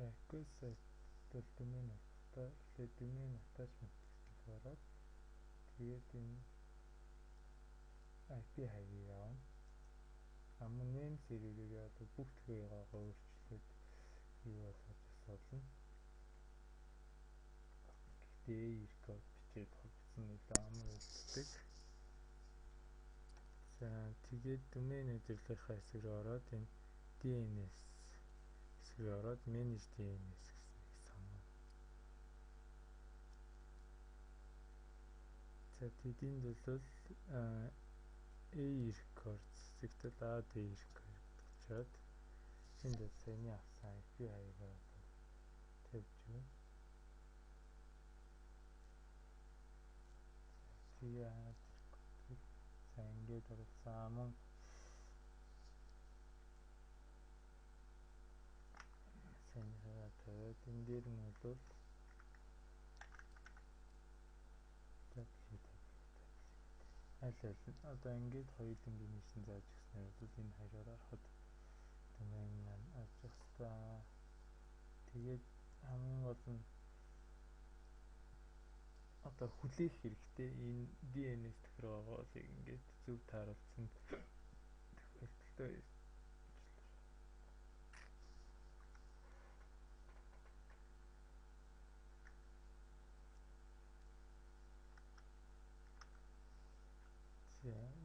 Acquisition бол domain утгатай domain attachment гэсэн ороод тэгээд энэ IP хаягийг авна. Name server-ийг одоо бүх төлөвөөгөө өөрчлөөд юу болгож болно. Гэхдээ record бичээд холбосон нөлөө амар үлддэг. За тэгээд domain нэрлэхээ хэсэг рүү ороод энэ DNS хэсэг рүү ороод manage DNS гэснийг сонгоно. За тэдэнд бол A records хэсэгт AD record очоод энд бол саяны авсан IP хаягаа тавьж өгнө. Тэгээд за ингээд оруулсан мөн саяныхаа тавиад энэ дээр нь бол аль одоо ингээд хоёулын гинэшн зааж өгснээр бол энэ хаягаар ороход domain маань ажих хэвээр. Тэгээд хамгийн гол нь одоо хүлээх хэрэгтэй энэ DNS тохиргоолыг ингээд зөв тааруулсан тохиолдолтой.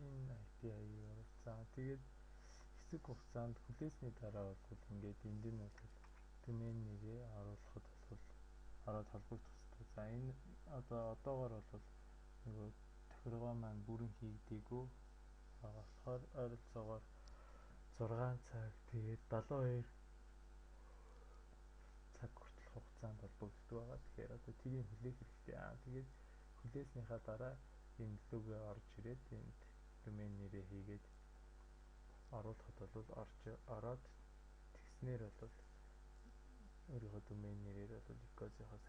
Энэ IP аяа оруулсан. Тэгээд хэсэг хугацаанд хүлээсний дараа бол ингээд энд нь бол domain нэрээ оруулахад бол ороод холбогдох хэрэгтэй. За энэ одоогоор бол нөгөө тохиргоо маань бүрэн хийгдээгүй болохоор ойролцоогоор 6 цаг тэгээд 72 цаг хүртэл хугацаанд холбогддог байгаа. Тэгэхээр одоо тгийг хүлээх хэрэгтэй. Тэгээд хүлээснийхаа дараа энэ логоо орж ирээд энд domain нэрээ хийгээд оруулахад бол ороод тэгснээр бол өөрийнхөө domain нэрээр бол Ecosy-хоос